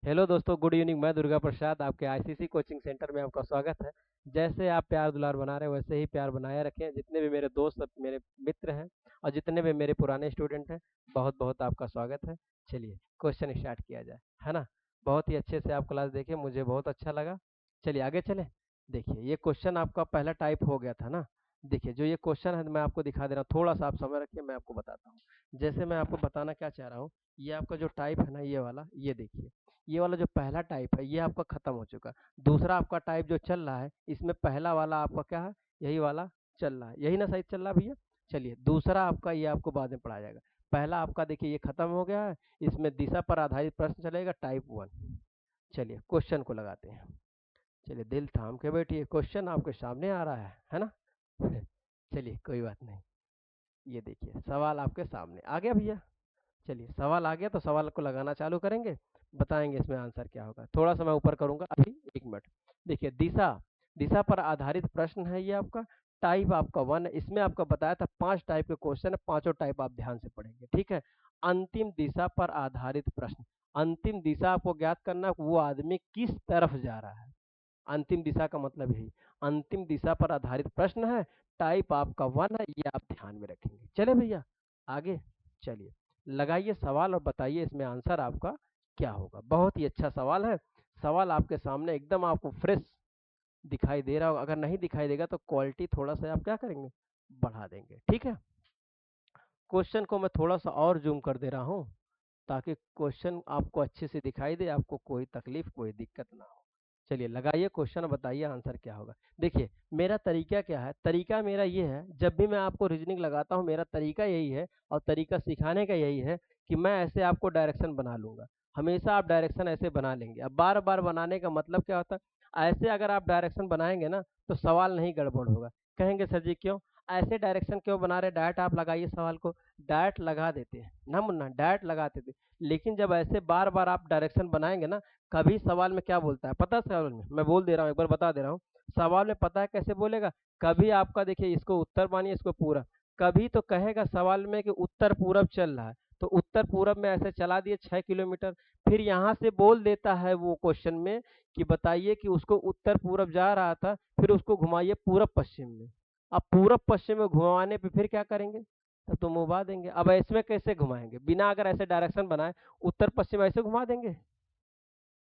Hello दोस्तों, good evening. मैं दुर्गा प्रसाद आपके आईसीसी कोचिंग सेंटर में आपका स्वागत है। जैसे आप प्यार दुलार बना रहे हैं वैसे ही प्यार बनाए रखें। जितने भी मेरे दोस्त मेरे मित्र हैं और जितने भी मेरे पुराने स्टूडेंट हैं, बहुत बहुत आपका स्वागत है। चलिए क्वेश्चन स्टार्ट किया जाए, है ना। बहुत ही अच्छे से आप क्लास देखे, मुझे बहुत अच्छा लगा। चलिए आगे चलें। देखिए ये क्वेश्चन आपका पहला टाइप हो गया था ना। देखिए जो ये क्वेश्चन है मैं आपको दिखा दे रहा हूँ, थोड़ा सा आप समय रखिए, मैं आपको बताता हूँ। जैसे मैं आपको बताना क्या चाह रहा हूँ, ये आपका जो टाइप है ना, ये वाला, ये देखिए। ये वाला जो पहला टाइप है ये आपका खत्म हो चुका। दूसरा आपका टाइप जो चल रहा है, इसमें पहला वाला आपका क्या है, यही वाला चल रहा है, यही ना सही चल रहा है भैया। चलिए दूसरा आपका ये आपको बाद में पढ़ाया जाएगा। पहला आपका देखिए ये खत्म हो गया है। इसमें दिशा पर आधारित प्रश्न चलेगा, टाइप 1। चलिए क्वेश्चन को लगाते हैं। चलिए दिल थाम के बैठिए, क्वेश्चन आपके सामने आ रहा है ना। चलिए कोई बात नहीं। ये देखिए सवाल आपके सामने आ गया भैया। चलिए सवाल आ गया तो सवाल को लगाना चालू करेंगे, बताएंगे इसमें आंसर क्या होगा। थोड़ा सा मैं ऊपर करूंगा अभी, 1 मिनट। देखिए दिशा, दिशा पर आधारित प्रश्न है ये आपका। टाइप आपका 1 है। इसमें आपका बताया था 5 टाइप के क्वेश्चन है, पांचों टाइप आप ध्यान से पढ़ेंगे, ठीक है। अंतिम दिशा पर आधारित प्रश्न, अंतिम दिशा आपको ज्ञात करना है, वो आदमी किस तरफ जा रहा है। अंतिम दिशा का मतलब यही, अंतिम दिशा पर आधारित प्रश्न है। टाइप आपका 1 है, ये आप ध्यान में रखेंगे। चले भैया आगे। चलिए लगाइए सवाल और बताइए इसमें आंसर आपका क्या होगा। बहुत ही अच्छा सवाल है। सवाल आपके सामने एकदम आपको फ्रेश दिखाई दे रहा होगा। अगर नहीं दिखाई देगा तो क्वालिटी थोड़ा सा आप क्या करेंगे, बढ़ा देंगे, ठीक है। क्वेश्चन को मैं थोड़ा सा और जूम कर दे रहा हूँ ताकि क्वेश्चन आपको अच्छे से दिखाई दे, आपको कोई तकलीफ कोई दिक्कत ना हो। चलिए लगाइए क्वेश्चन, बताइए आंसर क्या होगा। देखिए मेरा तरीका क्या है, तरीका मेरा ये है, जब भी मैं आपको रीजनिंग लगाता हूँ मेरा तरीका यही है और तरीका सिखाने का यही है कि मैं ऐसे आपको डायरेक्शन बना लूंगा। हमेशा आप डायरेक्शन ऐसे बना लेंगे। अब बार बार बनाने का मतलब क्या होता है, ऐसे अगर आप डायरेक्शन बनाएंगे ना तो सवाल नहीं गड़बड़ होगा। कहेंगे सर जी क्यों ऐसे डायरेक्शन क्यों बना रहे, डायरेक्ट आप लगाइए सवाल को। डायरेक्ट लगा देते हैं ना मुन्ना, डायरेक्ट लगाते थे। लेकिन जब ऐसे बार बार आप डायरेक्शन बनाएंगे ना, कभी सवाल में क्या बोलता है पता है, सवाल में मैं बोल दे रहा हूँ, एक बार बता दे रहा हूँ। सवाल में पता है कैसे बोलेगा, कभी आपका देखिए इसको उत्तर मानिए, इसको पूरब। कभी तो कहेगा सवाल में कि उत्तर पूरब चल रहा है, तो उत्तर पूरब में ऐसे चला दिए 6 किलोमीटर। फिर यहाँ से बोल देता है वो क्वेश्चन में कि बताइए कि उसको उत्तर पूरब जा रहा था, फिर उसको घुमाइए पूरब पश्चिम में। अब पूरब पश्चिम में घुमाने पे फिर क्या करेंगे, तब तो मुबा देंगे। अब इसमें कैसे घुमाएंगे बिना अगर ऐसे डायरेक्शन बनाए, उत्तर पश्चिम ऐसे घुमा देंगे,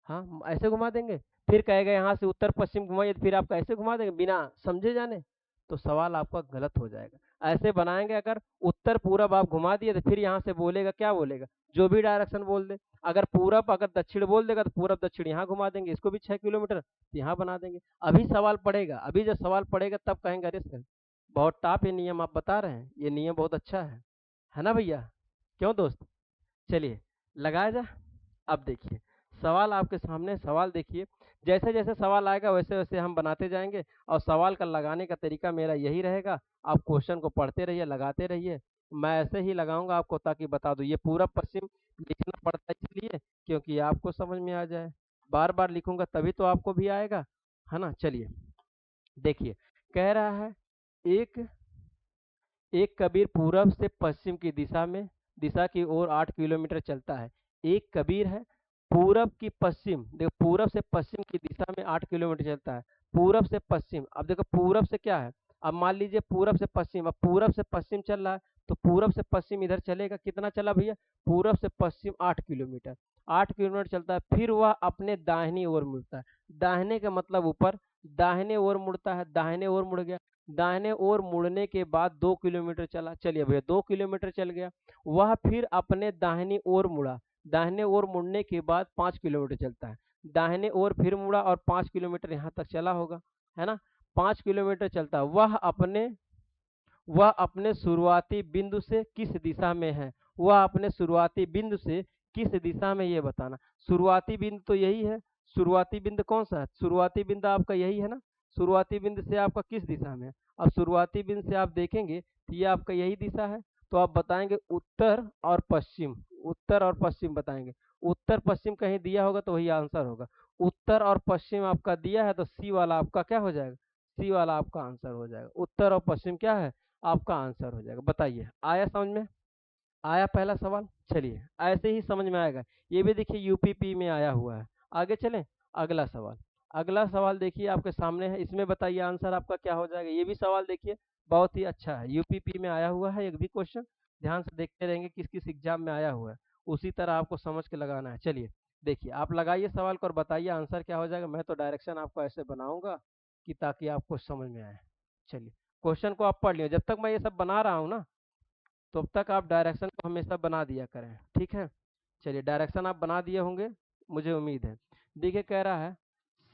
हाँ ऐसे घुमा देंगे। फिर कहेगा यहाँ से उत्तर पश्चिम घुमाइए, तो फिर आप कैसे घुमा देंगे बिना समझे जाने, तो सवाल आपका गलत हो जाएगा। ऐसे बनाएंगे, अगर उत्तर पूरब आप घुमा दिए तो फिर यहाँ से बोलेगा, क्या बोलेगा, जो भी डायरेक्शन बोल दे। अगर पूरब अगर दक्षिण बोल देगा तो पूरब दक्षिण यहाँ घुमा देंगे, इसको भी 6 किलोमीटर यहाँ बना देंगे। अभी सवाल पड़ेगा, अभी जब सवाल पड़ेगा तब कहेंगे अरे सर बहुत टफ ये नियम आप बता रहे हैं, ये नियम बहुत अच्छा है ना भैया, क्यों दोस्त। चलिए लगाया जा। अब देखिए सवाल आपके सामने, सवाल देखिए। जैसे जैसे सवाल आएगा वैसे वैसे हम बनाते जाएंगे और सवाल का लगाने का तरीका मेरा यही रहेगा। आप क्वेश्चन को पढ़ते रहिए, लगाते रहिए। मैं ऐसे ही लगाऊंगा आपको ताकि बता दूं। ये पूरब पश्चिम लिखना पड़ता है इसलिए क्योंकि आपको समझ में आ जाए। बार बार लिखूंगा तभी तो आपको भी आएगा, है ना। चलिए देखिए, कह रहा है एक एक कबीर पूरब से पश्चिम की दिशा की ओर 8 किलोमीटर चलता है। एक कबीर है, पूरब की पश्चिम, देखो पूरब से पश्चिम की दिशा में 8 किलोमीटर चलता है। पूरब से पश्चिम, अब देखो पूरब से क्या है, अब मान लीजिए पूरब से पश्चिम, अब पूरब से पश्चिम चल रहा है, तो पूरब से पश्चिम इधर चलेगा, कितना चला भैया, पूरब से पश्चिम 8 किलोमीटर। 8 किलोमीटर चलता है, फिर वह अपने दाहिनी ओर मुड़ता है। दाहिने का मतलब ऊपर, दाहिने ओर मुड़ता है, दाहिने ओर मुड़ गया। दाहिने ओर मुड़ने के बाद 2 किलोमीटर चला, चलिए भैया 2 किलोमीटर चल गया। वह फिर अपने दाहिनी ओर मुड़ा। दाहिने ओर मुड़ने के बाद 5 किलोमीटर चलता है। दाहिने ओर फिर मुड़ा और 5 किलोमीटर यहाँ तक चला होगा, है ना। 5 किलोमीटर चलता है। वह अपने शुरुआती बिंदु से किस दिशा में है, वह अपने शुरुआती बिंदु से किस दिशा में, ये बताना। शुरुआती बिंदु तो यही है। शुरुआती बिंदु कौन सा है, शुरुआती बिंदु आपका यही है ना। शुरुआती बिंदु से आपका किस दिशा में है, अब शुरुआती बिंदु से आप देखेंगे तो ये आपका यही दिशा है। तो आप बताएंगे उत्तर और पश्चिम, उत्तर और पश्चिम बताएंगे। उत्तर पश्चिम कहीं दिया होगा तो वही आंसर होगा। उत्तर और पश्चिम आपका दिया है तो सी वाला आपका क्या हो जाएगा, सी वाला आपका आंसर हो जाएगा। उत्तर और पश्चिम क्या है, आपका आंसर हो जाएगा। बताइए आया समझ में, आया पहला सवाल। चलिए ऐसे ही समझ में आएगा। ये भी देखिए यूपीपी में आया हुआ है। आगे चलें। अगला सवाल। अगला सवाल देखिए आपके सामने है, इसमें बताइए आंसर आपका क्या हो जाएगा। ये भी सवाल देखिए बहुत ही अच्छा है, यूपीपी में आया हुआ है। एक भी क्वेश्चन ध्यान से देखते रहेंगे किस किस एग्जाम में आया हुआ है, उसी तरह आपको समझ के लगाना है। चलिए देखिए, आप लगाइए सवाल को और बताइए आंसर क्या हो जाएगा। मैं तो डायरेक्शन आपको ऐसे बनाऊंगा कि ताकि आपको समझ में आए। चलिए क्वेश्चन को आप पढ़ लियो, जब तक मैं ये सब बना रहा हूँ ना तब तक आप डायरेक्शन को हमेशा बना दिया करें, ठीक है। चलिए डायरेक्शन आप बना दिए होंगे, मुझे उम्मीद है। देखिए कह रहा है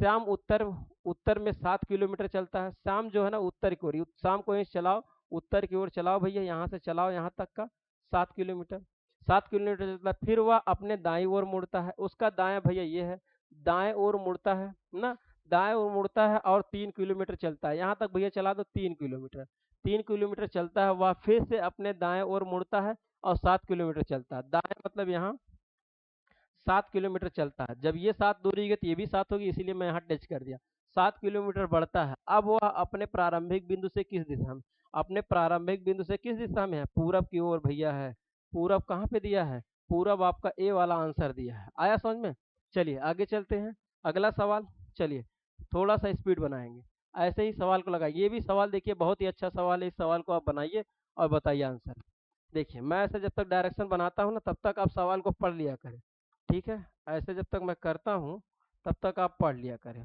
श्याम उत्तर उत्तर में 7 किलोमीटर चलता है। श्याम जो है ना उत्तर की ओर, शाम को यहीं चलाओ, उत्तर की ओर चलाओ भैया, यहाँ से चलाओ यहाँ तक का 7 किलोमीटर। 7 किलोमीटर चलता है, फिर वह अपने दाईं ओर मुड़ता है। उसका दायां भैया ये है, दाएं ओर मुड़ता है ना, दाएं ओर मुड़ता है और 3 किलोमीटर चलता है। यहाँ तक भैया चला दो 3 किलोमीटर। 3 किलोमीटर चलता है, वह फिर से अपने दाएं ओर मुड़ता है और 7 किलोमीटर चलता है। दाएं मतलब यहाँ 7 किलोमीटर चलता है। जब ये 7 दूरी गई तो ये भी 7 होगी, इसीलिए मैं यहाँ टच कर दिया। 7 किलोमीटर बढ़ता है। अब वह अपने प्रारंभिक बिंदु से किस दिशा में, अपने प्रारंभिक बिंदु से किस दिशा में है, पूरब की ओर भैया है। पूरब कहाँ पे दिया है, पूरब आपका ए वाला आंसर दिया है। आया समझ में। चलिए आगे चलते हैं, अगला सवाल। चलिए थोड़ा सा स्पीड बनाएंगे, ऐसे ही सवाल को लगाइए। ये भी सवाल देखिए बहुत ही अच्छा सवाल है, इस सवाल को आप बनाइए और बताइए आंसर। देखिए मैं ऐसे जब तक डायरेक्शन बनाता हूँ ना तब तक आप सवाल को पढ़ लिया करें, ठीक है। ऐसे जब तक मैं करता हूँ तब तक आप पढ़ लिया करें।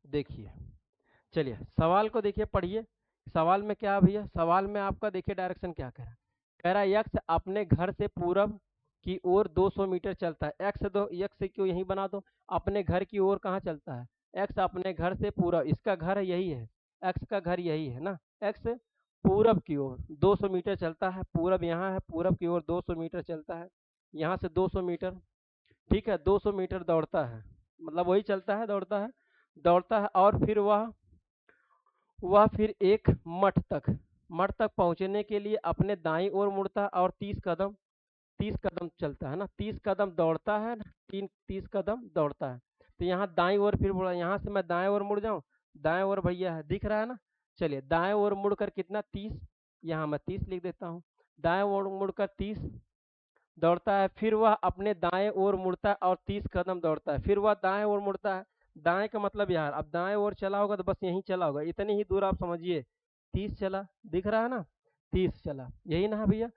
देखिए चलिए सवाल को देखिए, पढ़िए। सवाल में क्या है भैया, सवाल में आपका देखिए डायरेक्शन क्या कह रहा है। कह रहा है यक्ष अपने घर से पूरब की ओर 200 मीटर चलता है। एक्स दो, यक्ष क्यों यहीं बना दो, अपने घर की ओर कहाँ चलता है, एक्स अपने घर से पूरब, इसका घर यही है, एक्स का घर यही है ना। एक्स पूरब की ओर 200 मीटर चलता है, पूरब यहाँ है, पूरब की ओर 200 मीटर चलता है, यहाँ से 200 मीटर, ठीक है। 200 मीटर दौड़ता है, मतलब वही चलता है, दौड़ता है, दौड़ता है और फिर वह फिर एक मठ तक पहुंचने के लिए अपने दाईं ओर मुड़ता है और 30 कदम चलता है ना, 30 कदम दौड़ता है ना, 30 कदम दौड़ता है। तो यहाँ दाईं ओर फिर मुड़ा, यहाँ से मैं दाएं ओर मुड़ जाऊँ, दाएं ओर भैया है दिख रहा है ना। चलिए दाएं ओर मुड़कर कितना 30, यहाँ मैं 30 लिख देता हूँ। दाएं ओर मुड़कर 30 दौड़ता है, फिर वह अपने दाएं ओर मुड़ता है और 30 कदम दौड़ता है, फिर वह दाएं ओर मुड़ता है। दाएं का मतलब यार अब दाएं ओर चला होगा तो बस यहीं चला होगा, इतनी ही दूर आप समझिए। 30 चला, दिख रहा है ना, 30 चला, यही ना है भैया।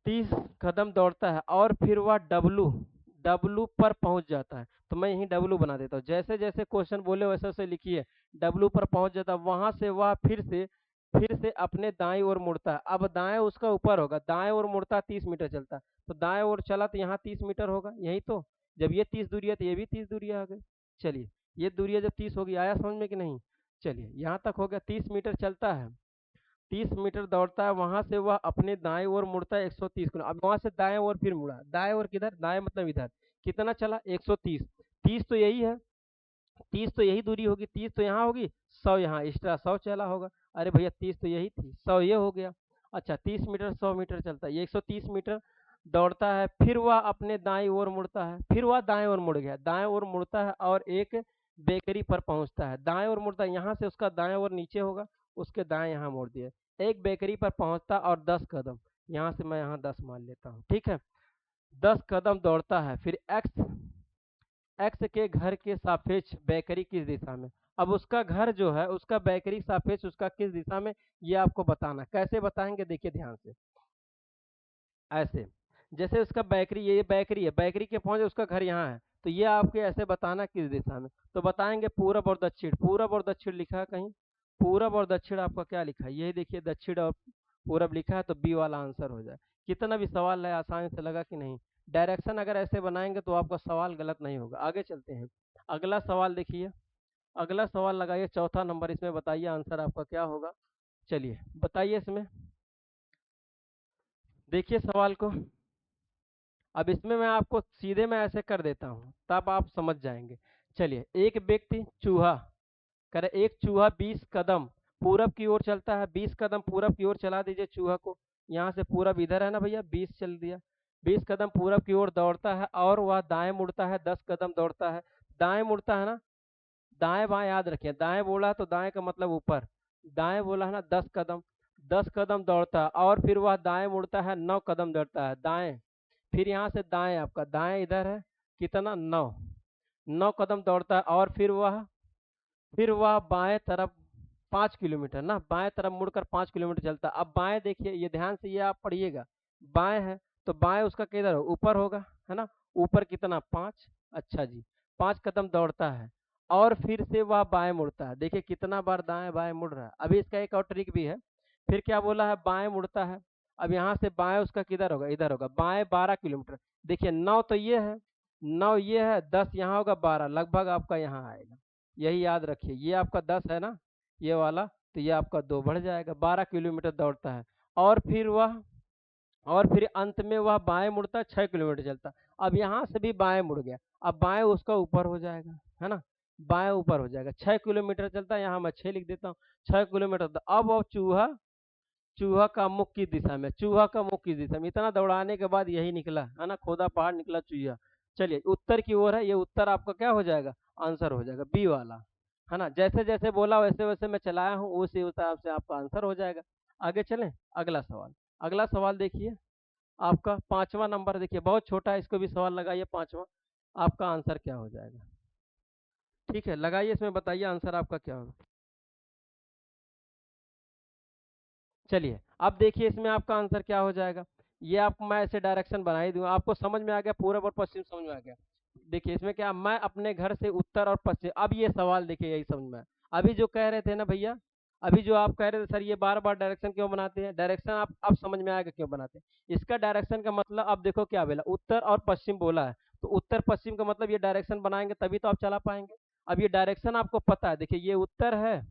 30 कदम दौड़ता है और फिर वह डब्लू डब्लू पर पहुंच जाता है। तो मैं यहीं डब्लू बना देता हूँ, जैसे जैसे क्वेश्चन बोले वैसे वैसे लिखिए। डब्लू पर पहुंच जाता है, वहां से वह फिर से अपने दाएं ओर मुड़ता है। अब दाएं उसका ऊपर होगा, दाएं ओर मुड़ता है 30 मीटर चलता है, तो दाएं ओर चला तो यहाँ 30 मीटर होगा यही तो। जब ये 30 दूरी है तो ये भी 30 दूरी आ गई। चलिए ये दूरी जब 30 होगी, आया समझ में कि नहीं। चलिए यहाँ तक हो गया, 30 मीटर चलता है, 30 मीटर दौड़ता है, वहां से वह अपने दाएं ओर मुड़ता है 130 किलो। अब वहां से दाएं ओर फिर मुड़ा, दाएं ओर किधर, दाएं मतलब इधर, कितना चला 130। 30 तो यही है, 30 तो यही दूरी होगी, 30 तो यहाँ होगी, 100 यहाँ एक्स्ट्रा 100 चला होगा। अरे भैया 30 तो यही थी, 100 ये हो गया। अच्छा 30 मीटर 100 मीटर चलता है, ये 130 मीटर दौड़ता है, फिर वह अपने दाईं ओर मुड़ता है, फिर वह दाएं ओर मुड़ गया, दाएं ओर मुड़ता है और एक बेकरी पर पहुंचता है। दाएं ओर मुड़ता है, यहाँ से उसका दाएं ओर नीचे होगा, उसके दाएं यहाँ मोड़ दिया, एक बेकरी पर पहुंचता और 10 कदम, यहाँ से मैं यहाँ 10 मान लेता हूँ, ठीक है। 10 कदम दौड़ता है, फिर एक्स एक्स के घर के सापेक्ष बेकरी किस दिशा में। अब उसका घर जो है उसका बेकरी सापेक्ष उसका किस दिशा में, ये आपको बताना। कैसे बताएंगे देखिए ध्यान से। ऐसे जैसे उसका बेकरी, ये बेकरी है, बेकरी के पहुंचे उसका घर यहाँ है, तो ये आपके ऐसे बताना किस दिशा में। तो बताएंगे पूरब और दक्षिण, पूरब और दक्षिण लिखा है कहीं, पूरब और दक्षिण आपका क्या लिखा है, ये देखिए दक्षिण और पूरब लिखा है, तो बी वाला आंसर हो जाए। कितना भी सवाल है, आसान से लगा कि नहीं। डायरेक्शन अगर ऐसे बनाएंगे तो आपका सवाल गलत नहीं होगा। आगे चलते हैं, अगला सवाल देखिए, अगला सवाल लगाइए, चौथा नंबर, इसमें बताइए आंसर आपका क्या होगा। चलिए बताइए इसमें, देखिए सवाल को। अब इसमें मैं आपको सीधे मैं ऐसे कर देता हूँ तब आप समझ जाएंगे। चलिए एक व्यक्ति चूहा, करे एक चूहा 20 कदम पूरब की ओर चलता है, 20 कदम पूरब की ओर चला दीजिए चूहा को। यहाँ से पूरब इधर है ना भैया, 20 चल दिया, 20 कदम पूरब की ओर दौड़ता है और वह दाएं मुड़ता है, 10 कदम दौड़ता है, दाएं मुड़ता है ना, दाएं बाएं याद रखें, दाएं बोला तो दाएं का मतलब ऊपर, दाएं बोला है ना 10 कदम, 10 कदम दौड़ता है और फिर वह दाएं मुड़ता है, 9 कदम दौड़ता है दाएं। फिर यहाँ से दाएं, आपका दाएं इधर है कितना, 9 9 कदम दौड़ता है और फिर वह बाएं तरफ 5 किलोमीटर ना, बाएं तरफ मुड़कर 5 किलोमीटर चलता है। अब बाएं देखिए, ये ध्यान से ये आप पढ़िएगा, बाएं है तो बाएं उसका किधर हो, ऊपर होगा, है ना। ऊपर कितना, 5। अच्छा जी, 5 कदम दौड़ता है और फिर से वह बाएं मुड़ता है। देखिए कितना बार दाएं बाएं मुड़ रहा है। अभी इसका एक और ट्रिक भी है। फिर क्या बोला है, बाएं मुड़ता है। अब यहाँ से बाएं उसका किधर होगा, इधर होगा, बाएं 12 किलोमीटर। देखिए 9 तो ये है, 9 ये है, 10 यहाँ होगा, 12 लगभग आपका यहाँ आएगा। यही याद रखिए, ये आपका 10 है ना, ये वाला, तो ये आपका 2 बढ़ जाएगा, 12 किलोमीटर दौड़ता है। और फिर वह और फिर अंत में वह बाएं मुड़ता है, 6 किलोमीटर चलता है। अब यहाँ से भी बाएं मुड़ गया, अब बाएं उसका ऊपर हो जाएगा, है ना, बाएं ऊपर हो जाएगा। 6 किलोमीटर चलता है, यहाँ मैं 6 लिख देता हूँ, 6 किलोमीटर। अब वो चूहा चूहा का मुख की दिशा में, चूहा का मुख की दिशा में, इतना दौड़ाने के बाद यही निकला, है ना, खोदा पहाड़ निकला चूहा। चलिए उत्तर की ओर है, ये उत्तर आपका क्या हो जाएगा, आंसर हो जाएगा बी वाला, है ना। जैसे जैसे बोला वैसे वैसे मैं चलाया हूँ, उसी हिसाब से आपका आंसर हो जाएगा। आगे चलें, अगला सवाल। अगला सवाल देखिए, आपका 5वां नंबर, देखिए बहुत छोटा है, इसको भी सवाल लगाइए 5वां। आपका आंसर क्या हो जाएगा, ठीक है, लगाइए, इसमें बताइए आंसर आपका क्या होगा। चलिए अब देखिए इसमें आपका आंसर क्या हो जाएगा। ये आपको मैं ऐसे डायरेक्शन बना ही दूंगा, आपको समझ में आ गया, पूरब और पश्चिम समझ में आ गया। देखिए इसमें क्या, मैं अपने घर से उत्तर और पश्चिम, अब ये सवाल देखिए यही समझ में आया। अभी जो कह रहे थे ना भैया, अभी जो आप कह रहे थे सर ये बार बार डायरेक्शन क्यों बनाते हैं, डायरेक्शन आप अब समझ में आएगा क्यों बनाते हैं। इसका डायरेक्शन का मतलब, अब देखो क्या बोला, उत्तर और पश्चिम बोला है, तो उत्तर पश्चिम का मतलब ये डायरेक्शन बनाएंगे तभी तो आप चला पाएंगे। अब ये डायरेक्शन आपको पता है, देखिए ये उत्तर है,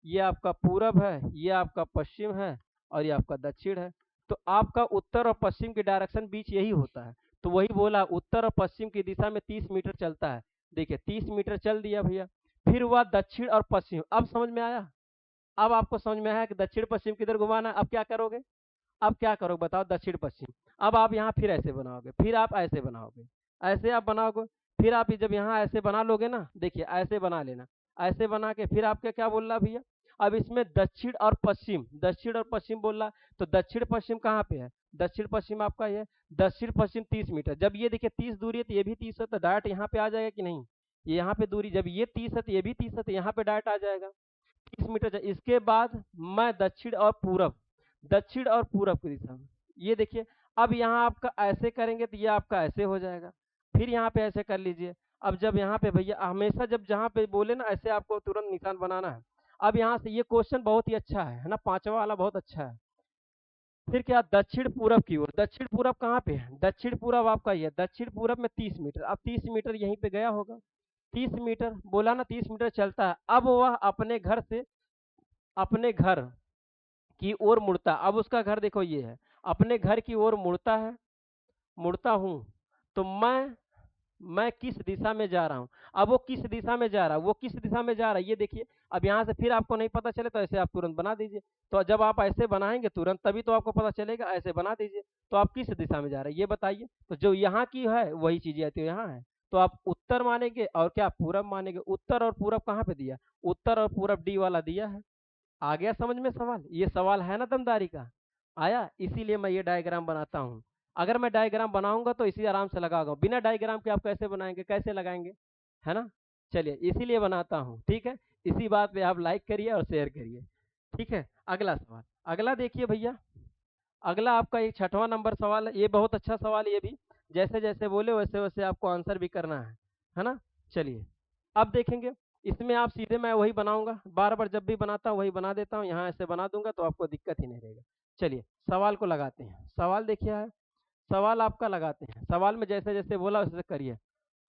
ये आपका पूरब है, ये आपका पश्चिम है और ये आपका दक्षिण है। तो आपका उत्तर और पश्चिम की डायरेक्शन बीच यही होता है। तो वही बोला, उत्तर और पश्चिम की दिशा में 30 मीटर चलता है। देखिए 30 मीटर चल दिया भैया, फिर हुआ दक्षिण और पश्चिम। अब समझ में आया, अब आपको समझ में आया कि दक्षिण पश्चिम किधर घुमाना है। अब क्या करोगे, अब क्या करोगे बताओ, दक्षिण पश्चिम। अब आप यहाँ फिर ऐसे बनाओगे, फिर आप ऐसे बनाओगे, ऐसे आप बनाओगे, फिर आप जब यहाँ ऐसे बना लोगे ना, देखिए ऐसे बना लेना, ऐसे बना के फिर आपके क्या बोल रहा भैया, अब इसमें दक्षिण और पश्चिम, दक्षिण और पश्चिम बोल रहा, तो दक्षिण पश्चिम कहाँ पे है, दक्षिण पश्चिम आपका ये, दक्षिण पश्चिम 30 मीटर। जब ये देखिए 30 दूरी है तो ये भी 30 है, तो डायरेक्ट यहाँ पे आ जाएगा कि नहीं, ये यहाँ पे दूरी, जब ये 30 है तो ये भी 30 है, तो यहाँ पे डायरेक्ट आ जाएगा 30 मीटर। इसके बाद मैं दक्षिण और पूरब की दिशा में, ये देखिए, अब यहाँ आपका ऐसे करेंगे तो ये आपका ऐसे हो जाएगा, फिर यहाँ पे ऐसे कर लीजिए। अब जब यहाँ पे भैया हमेशा जब जहाँ पे बोले ना ऐसे आपको तुरंत निशान बनाना है। अब यहाँ से ये क्वेश्चन बहुत ही अच्छा है ना, 5वां वाला बहुत अच्छा है। फिर क्या, दक्षिण पूरब की ओर, दक्षिण पूरब कहाँ पे है, दक्षिण पूरब आपका ये, दक्षिण पूरब में 30 मीटर। अब 30 मीटर यहीं पे गया होगा, 30 मीटर बोला ना, 30 मीटर चलता है। अब वह अपने घर की ओर मुड़ता, अब उसका घर देखो ये है, अपने घर की ओर मुड़ता है, मुड़ता हूँ, तो मैं किस दिशा में जा रहा हूँ। अब वो किस दिशा में जा रहा है, वो किस दिशा में जा रहा है, ये देखिए। अब यहाँ से फिर आपको नहीं पता चले तो ऐसे आप तुरंत बना दीजिए। तो जब आप ऐसे बनाएंगे तुरंत, तभी तो आपको पता चलेगा, ऐसे बना दीजिए। तो आप किस दिशा में जा रहे हैं ये बताइए। तो जो यहाँ की है वही चीजें आती है, यहाँ है तो आप उत्तर मानेंगे और क्या पूरब मानेंगे। उत्तर और पूरब कहाँ पे दिया, उत्तर और पूरब डी वाला दिया है। आ गया समझ में सवाल, ये सवाल है ना दमदारी का, आया। इसीलिए मैं ये डायग्राम बनाता हूँ। अगर मैं डायग्राम बनाऊंगा तो इसी आराम से लगाऊंगा, बिना डायग्राम के आप कैसे बनाएंगे, कैसे लगाएंगे, है ना। चलिए इसीलिए बनाता हूँ, ठीक है। इसी बात पे आप लाइक करिए और शेयर करिए, ठीक है। अगला सवाल, अगला देखिए भैया, अगला आपका एक 6वां नंबर सवाल है। ये बहुत अच्छा सवाल है, ये भी जैसे जैसे बोले वैसे वैसे आपको आंसर भी करना है ना। चलिए अब देखेंगे, इसमें आप सीधे, मैं वही बनाऊंगा, बार बार जब भी बनाता हूँ वही बना देता हूँ, यहाँ ऐसे बना दूंगा तो आपको दिक्कत ही नहीं रहेगा। चलिए सवाल को लगाते हैं, सवाल देखिए है, सवाल आपका लगाते हैं। सवाल में जैसे जैसे बोला वैसे करिए।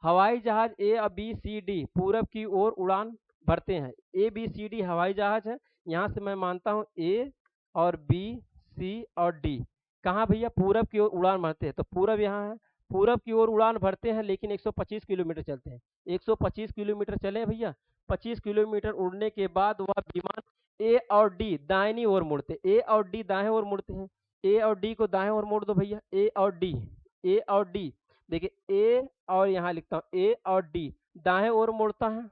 हवाई जहाज ए और बी सी डी पूरब की ओर उड़ान भरते हैं। ए बी सी डी हवाई जहाज है, यहाँ से मैं मानता हूँ ए और बी सी और डी कहाँ भैया, पूरब की ओर उड़ान भरते हैं। तो पूरब यहाँ है, पूरब की ओर उड़ान भरते हैं, लेकिन 125 किलोमीटर चलते हैं। 125 किलोमीटर चले भैया, 25 किलोमीटर उड़ने के बाद वह विमान ए और डी दाहिनी ओर मुड़ते, ए और डी दाएं ओर मुड़ते हैं। ए और डी को दाएं ओर मोड़ दो भैया, ए और डी, ए और डी, देखिए ए और यहाँ लिखता हूँ ए और डी दाएं ओर मुड़ता है,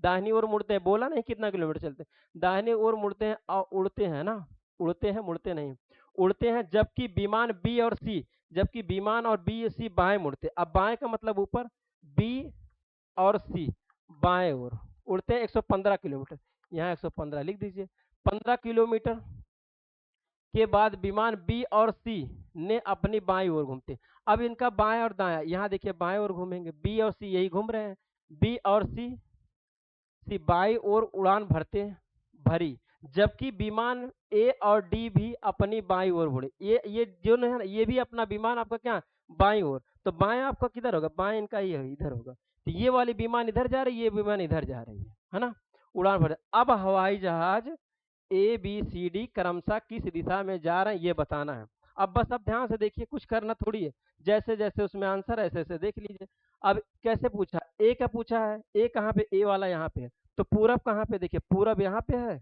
दाहिनी ओर मुड़ते हैं, बोला नहीं कितना किलोमीटर चलते हैं, दाहिनी ओर मुड़ते हैं और उड़ते हैं ना, उड़ते हैं मुड़ते नहीं, उड़ते हैं, जबकि विमान बी और सी, जबकि विमान और बी सी बाएं मुड़ते हैं। अब बाएं का मतलब ऊपर, बी और सी बाएं ओर उड़ते हैं 115 किलोमीटर, यहाँ 115 लिख दीजिए। 15 किलोमीटर के बाद विमान बी और सी ने अपनी बाईं ओर घूमते, अब इनका बाएं और दायां, यहाँ देखिए बाएं ओर घूमेंगे, बी और सी यही घूम रहे हैं, बी और सी बाईं ओर उड़ान भरी, जबकि विमान ए और डी भी अपनी बाईं ओर मुड़े। ये जो है ना, ये भी अपना विमान आपका क्या बाईं ओर, तो बाएं आपका किधर होगा, बाएं इनका ये इधर होगा, तो ये वाली विमान इधर जा रही है, ये विमान इधर जा रही है ना, उड़ान भर। अब हवाई जहाज ए बी सी डी क्रमशः किस दिशा में जा रहे हैं ये बताना है। अब बस अब ध्यान से देखिए, कुछ करना थोड़ी है, जैसे जैसे उसमें आंसर ऐसे ऐसे देख लीजिए। अब कैसे पूछा, ए का पूछा है, ए कहाँ पे, ए वाला यहाँ पे है, तो पूरब कहाँ पे, देखिए पूरब यहाँ पे है,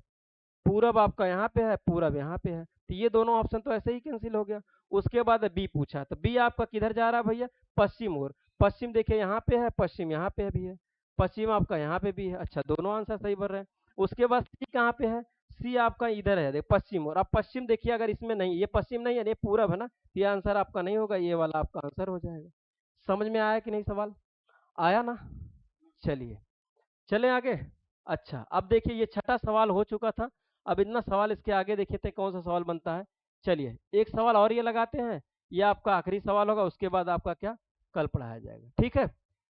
पूरब आपका यहाँ पे है, पूरब यहाँ पे है, तो ये दोनों ऑप्शन तो ऐसे ही कैंसिल हो गया। उसके बाद बी पूछा, तो बी आपका किधर जा रहा है भैया, पश्चिम ओर, पश्चिम देखिए यहाँ पे है, पश्चिम यहाँ पे भी है, पश्चिम आपका यहाँ पे भी है, अच्छा दोनों आंसर सही भर रहे हैं। उसके बाद सी कहाँ पे है, सी आपका इधर है, देख पश्चिम ओर। अब पश्चिम देखिए, अगर इसमें नहीं, ये पश्चिम नहीं है, ये पूरब है ना, ये आंसर आपका नहीं होगा, ये वाला आपका आंसर हो जाएगा। समझ में आया कि नहीं सवाल, आया ना? चलिए चले आगे। अच्छा अब देखिए, ये छठा सवाल हो चुका था, अब इतना सवाल इसके आगे देखिए थे कौन सा सवाल बनता है। चलिए एक सवाल और ये लगाते हैं, ये आपका आखिरी सवाल होगा, उसके बाद आपका क्या कल पढ़ाया जाएगा, ठीक है।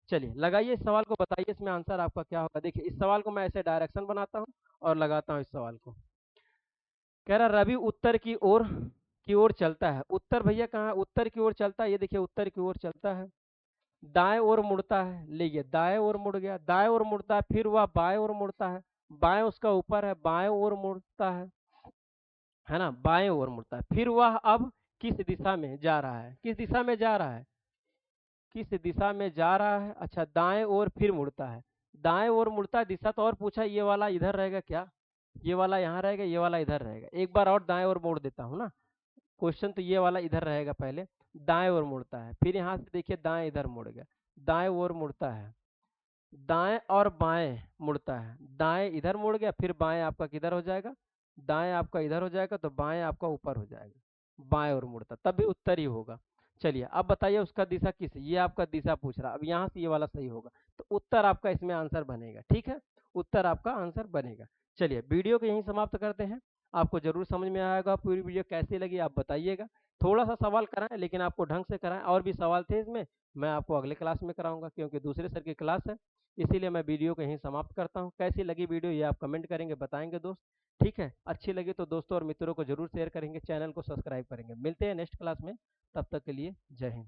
चलिए लगाइए इस सवाल को, बताइए इसमें आंसर आपका क्या होगा। देखिए इस सवाल को मैं ऐसे डायरेक्शन बनाता हूँ और लगाता हूँ इस सवाल को। कह रहा रवि उत्तर की ओर चलता है, उत्तर भैया कहाँ, उत्तर की ओर चलता है, ये देखिए उत्तर की ओर चलता है, दाएं ओर मुड़ता है, लीजिए दाएं ओर मुड़ गया, दाएं ओर मुड़ता है, फिर वह बाएं ओर मुड़ता है, बाएं उसका ऊपर है, बाएं ओर मुड़ता है ना, बाएं ओर मुड़ता है, फिर वह अब किस दिशा में जा रहा है, किस दिशा में जा रहा है, किस दिशा में जा रहा है, अच्छा दाएं ओर फिर मुड़ता है, दाएं ओर मुड़ता है, दिशा तो और पूछा, ये वाला इधर रहेगा क्या, ये वाला यहाँ रहेगा, ये वाला इधर रहेगा, एक बार और दाएं ओर मोड़ देता हूँ ना, क्वेश्चन तो ये वाला इधर रहेगा, पहले दाएं ओर मुड़ता है, फिर यहाँ से देखिए दाएं इधर मुड़ गया, दाएं ओर मुड़ता है, दाएं और बाएं मुड़ता है, दाएं इधर मुड़ गया, फिर बाएं आपका किधर हो जाएगा, दाएं आपका इधर हो जाएगा, तो बाएं आपका ऊपर हो जाएगा, बाएं ओर मुड़ता तब भी उत्तर ही होगा। चलिए अब बताइए उसका दिशा किस, ये आपका दिशा पूछ रहा, अब यहाँ से ये वाला सही होगा, तो उत्तर आपका इसमें आंसर बनेगा, ठीक है, उत्तर आपका आंसर बनेगा। चलिए वीडियो को यहीं समाप्त करते हैं, आपको जरूर समझ में आएगा, पूरी वीडियो कैसी लगी आप बताइएगा, थोड़ा सा सवाल कराएं लेकिन आपको ढंग से कराएं, और भी सवाल थे इसमें, मैं आपको अगले क्लास में कराऊंगा क्योंकि दूसरे सर की क्लास है, इसीलिए मैं वीडियो को यहीं समाप्त करता हूँ। कैसी लगी वीडियो ये आप कमेंट करेंगे, बताएंगे दोस्त, ठीक है, अच्छी लगी तो दोस्तों और मित्रों को जरूर शेयर करेंगे, चैनल को सब्सक्राइब करेंगे। मिलते हैं नेक्स्ट क्लास में, तब तक के लिए जय हिंद।